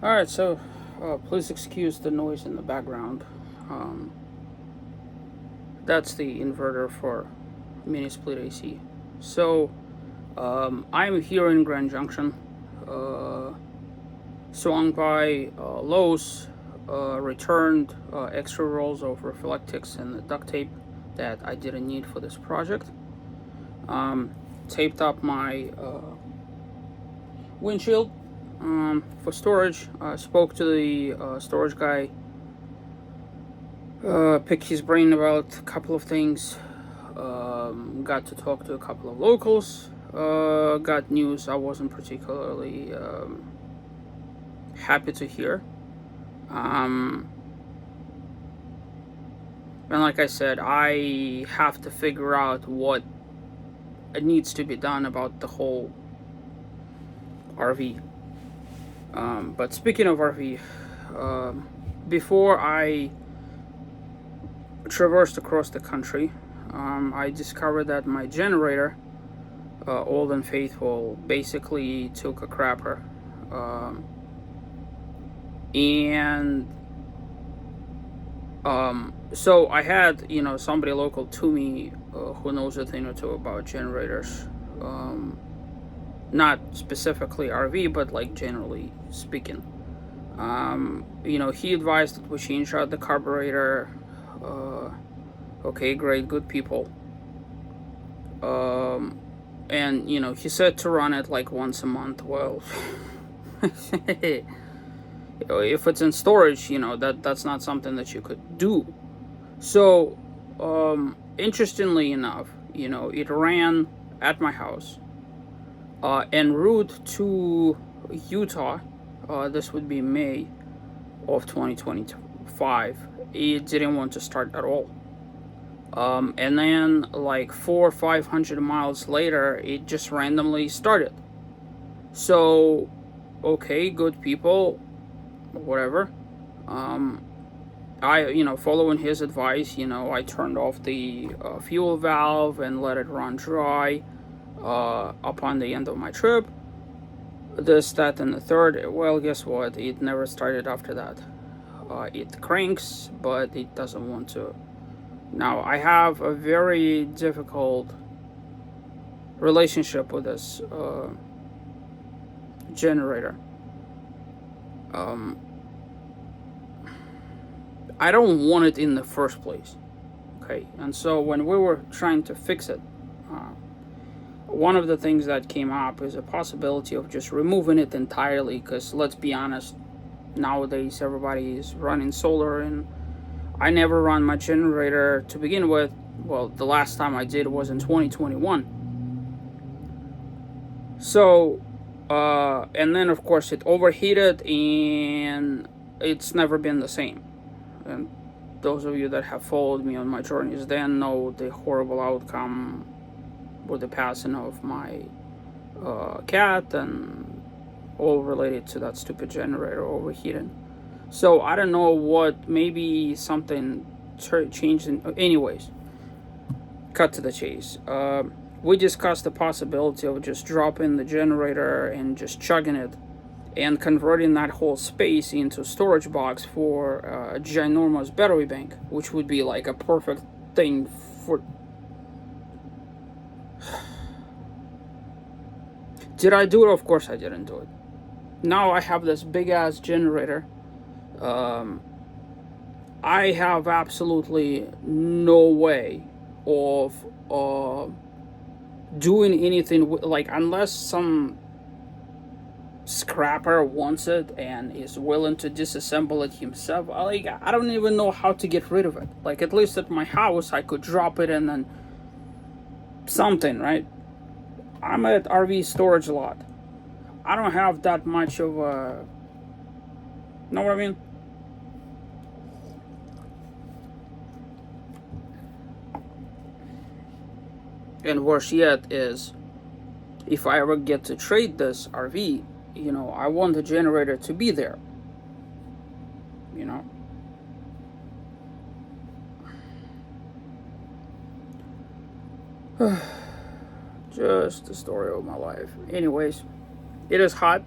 Alright, so please excuse the noise in the background. Um, that's the inverter for mini split AC. So, I'm here in Grand Junction, swung by Lowe's, returned extra rolls of reflectix and duct tape that I didn't need for this project. Taped up my windshield for storage. Spoke to the storage guy, picked his brain about a couple of things, got to talk to a couple of locals, got news I wasn't particularly happy to hear. And like I said, I have to figure out what needs to be done about the whole RV. But speaking of RV, before I traversed across the country, I discovered that my generator, old and faithful, basically took a crapper. So I had, somebody local to me who knows a thing or two about generators. Not specifically RV, but like generally speaking. He advised that we change out the carburetor. Okay, great, good people. And he said to run it like once a month. Well, if it's in storage, that's not something that you could do. So, interestingly enough, it ran at my house. En route to Utah, this would be May of 2025, it didn't want to start at all. And then like 400 or 500 miles later, it just randomly started. So, okay, good people, whatever. Following his advice, I turned off the fuel valve and let it run dry. Upon the end of my trip, this, that, and the third. Well, guess what? It never started after that. It cranks, but it doesn't want to. Now, I have a very difficult relationship with this generator. I don't want it in the first place. Okay, and so when we were trying to fix it, one of the things that came up is a possibility of just removing it entirely, because let's be honest, nowadays everybody is running solar, and I never run my generator to begin with. Well, the last time I did was in 2021. So, and then of course it overheated, and it's never been the same. And those of you that have followed me on my journeys then know the horrible outcome with the passing of my cat, and all related to that stupid generator overheating. So I don't know what, maybe something changed. Anyways, cut to the chase. We discussed the possibility of just dropping the generator and just chugging it and converting that whole space into a storage box for a ginormous battery bank, which would be like a perfect thing for... Did I do it? Of course I didn't do it. Now I have this big ass generator. I have absolutely no way of doing anything like, unless some scrapper wants it and is willing to disassemble it himself. I don't even know how to get rid of it. Like, at least at my house I could drop it and then something, right? I'm at RV storage lot. I don't have that much of a... Know what I mean? And worse yet is, if I ever get to trade this RV, I want the generator to be there. Just the story of my life. Anyways, it is hot.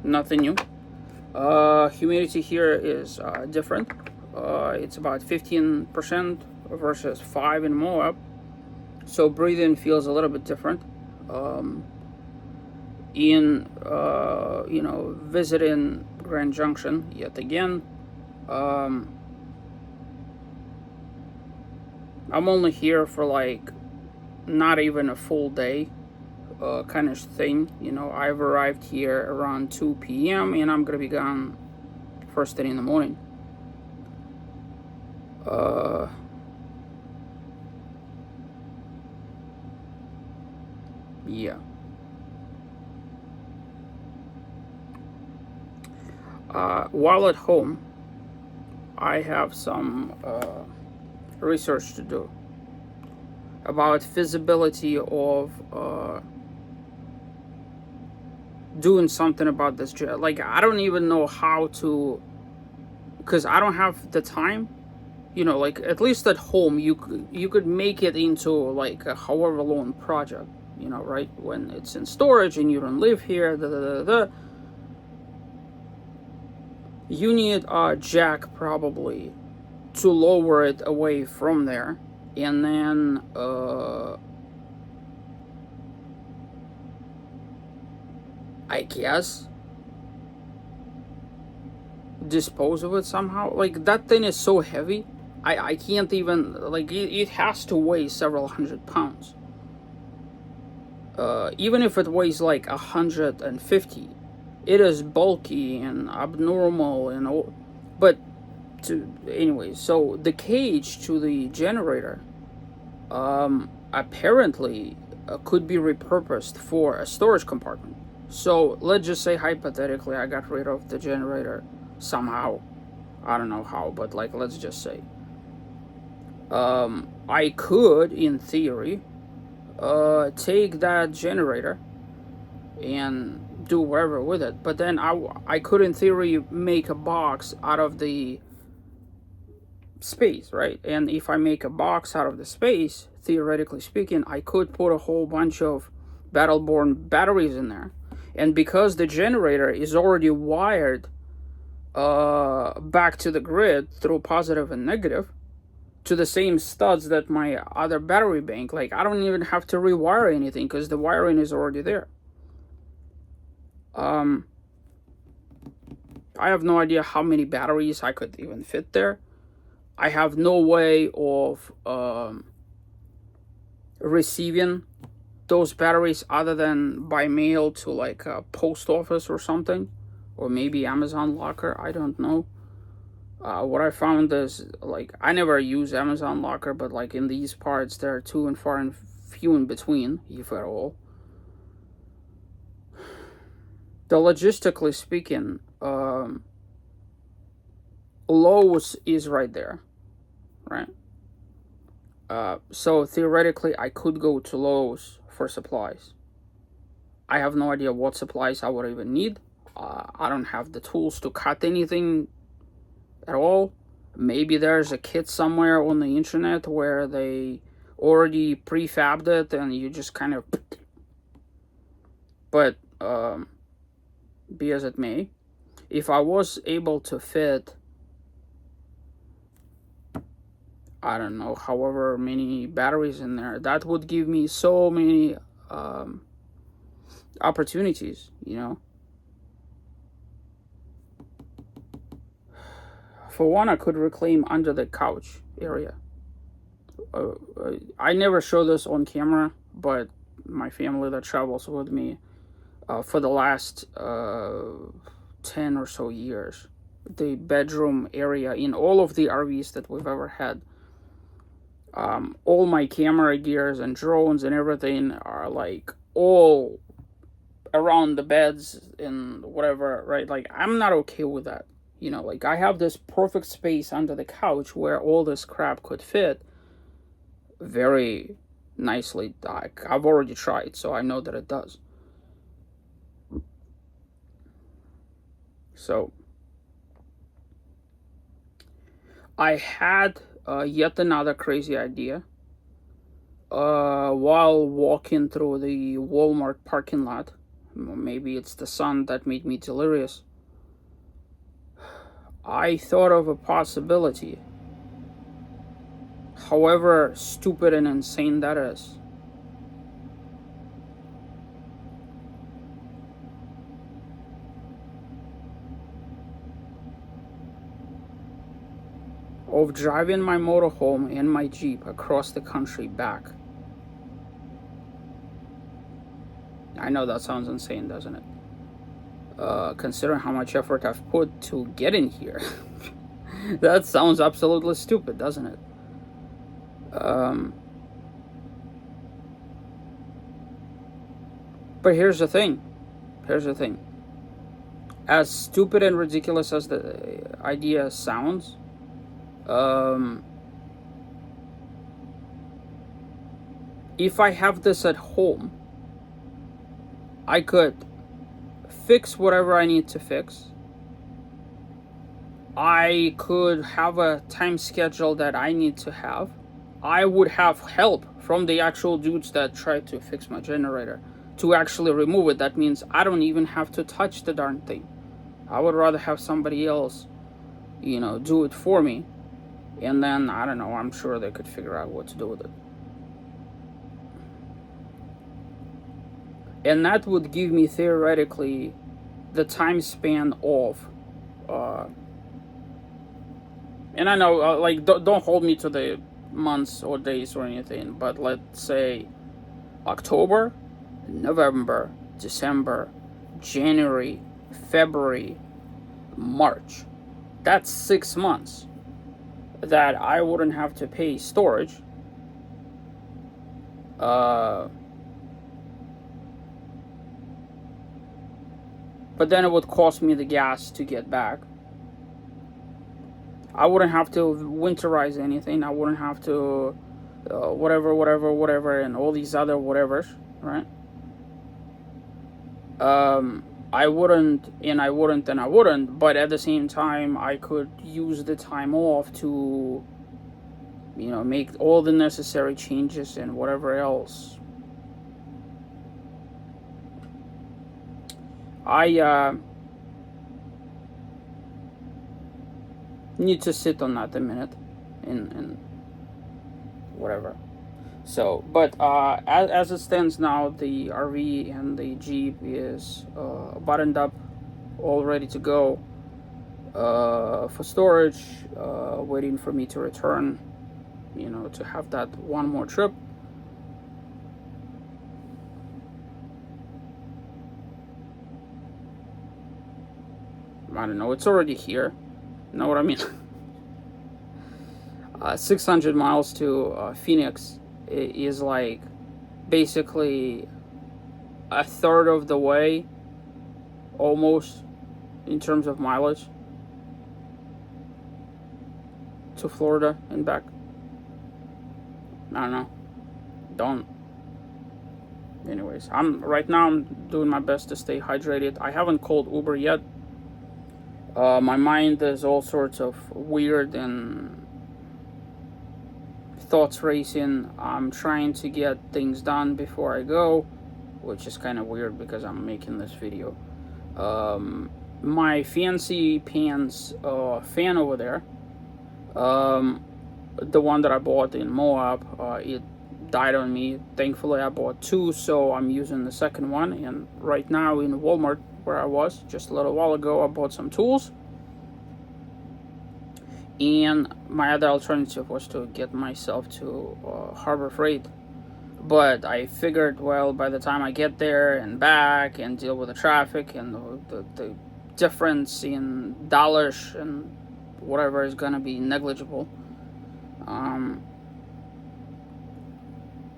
nothing new. Humidity here is different. It's about 15% versus 5 in Moab. So breathing feels a little bit different. Visiting Grand Junction yet again. I'm only here for like not even a full day, kind of thing. I've arrived here around 2 p.m. and I'm gonna be gone first thing in the morning. Yeah. While at home, I have some research to do about feasibility of doing something about this. Like, I don't even know how to, because I don't have the time. Like, at least at home, you could make it into like a however long project. Right, when it's in storage and you don't live here. You need a jack probably to lower it away from there, and then I guess dispose of it somehow. Like, that thing is so heavy, I can't even, like, it has to weigh several hundred pounds. Even if it weighs like 150, it is bulky and abnormal and all. But anyway, so the cage to the generator apparently could be repurposed for a storage compartment. So let's just say hypothetically I got rid of the generator somehow. I don't know how, but like, let's just say I could, in theory, take that generator and do whatever with it. But then I could, in theory, make a box out of the space, right? And if I make a box out of the space, theoretically speaking, I could put a whole bunch of Battleborn batteries in there. And because the generator is already wired back to the grid through positive and negative, to the same studs that my other battery bank, like, I don't even have to rewire anything because the wiring is already there. I have no idea how many batteries I could even fit there. I have no way of receiving those batteries other than by mail to like a post office or something, or maybe Amazon Locker. I don't know. What I found is, like, I never use Amazon Locker, but like in these parts, they're too and far and few in between, if at all. Though logistically speaking, Lowe's is right there, right? So theoretically, I could go to Lowe's for supplies. I have no idea what supplies I would even need. I don't have the tools to cut anything at all. Maybe there's a kit somewhere on the internet where they already prefabbed it and you just kind of. But be as it may, if I was able to fit, I don't know, however many batteries in there, that would give me so many opportunities, For one, I could reclaim under the couch area. I never show this on camera, but my family that travels with me for the last 10 or so years, the bedroom area in all of the RVs that we've ever had, all my camera gears and drones and everything are like all around the beds and whatever, right? Like, I'm not okay with that. Like, I have this perfect space under the couch where all this crap could fit very nicely. I've already tried, so I know that it does. So I had yet another crazy idea while walking through the Walmart parking lot, Maybe it's the sun that made me delirious. I thought of a possibility, however stupid and insane that is. Of driving my motorhome and my Jeep across the country back. I know that sounds insane, doesn't it? Considering how much effort I've put to get in here. That sounds absolutely stupid, doesn't it? But here's the thing. As stupid and ridiculous as the idea sounds, if I have this at home, I could fix whatever I need to fix. I could have a time schedule that I need to have. I would have help from the actual dudes that tried to fix my generator to actually remove it. That means I don't even have to touch the darn thing. I would rather have somebody else, do it for me. And then, I don't know, I'm sure they could figure out what to do with it. And that would give me, theoretically, the time span of... and I know, don't hold me to the months or days or anything, but let's say October, November, December, January, February, March. That's 6 months that I wouldn't have to pay storage. But then it would cost me the gas to get back. I wouldn't have to winterize anything. I wouldn't have to whatever, and all these other whatevers, right? I wouldn't, but at the same time, I could use the time off to, make all the necessary changes and whatever else. I need to sit on that a minute and whatever. So, but as it stands now, the RV and the Jeep is buttoned up, all ready to go for storage, waiting for me to return, to have that one more trip. I don't know, it's already here. Know what I mean? 600 miles to Phoenix is like basically a third of the way, almost, in terms of mileage, to Florida and back. I don't know. Anyways, right now I'm doing my best to stay hydrated. I haven't called Uber yet. My mind is all sorts of weird and thoughts racing. I'm trying to get things done before I go, which is kind of weird because I'm making this video. My fancy pants fan over there, the one that I bought in Moab, it died on me. Thankfully, I bought two, so I'm using the second one. And right now in Walmart, where I was just a little while ago, I bought some tools. And my other alternative was to get myself to Harbor Freight. But I figured, well, by the time I get there and back and deal with the traffic and the difference in dollars and whatever is going to be negligible.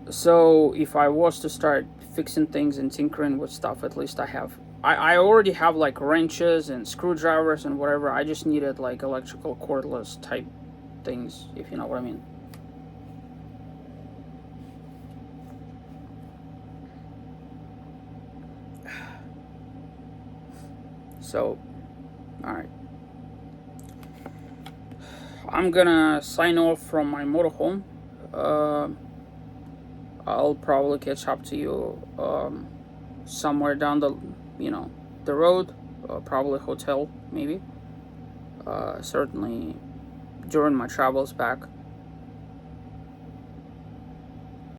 So if I was to start fixing things and tinkering with stuff, at least I already have like wrenches and screwdrivers and whatever. I just needed like electrical cordless type things, if you know what I mean. So, alright. I'm gonna sign off from my motorhome. I'll probably catch up to you somewhere down the, the road, probably hotel maybe. Certainly during my travels back.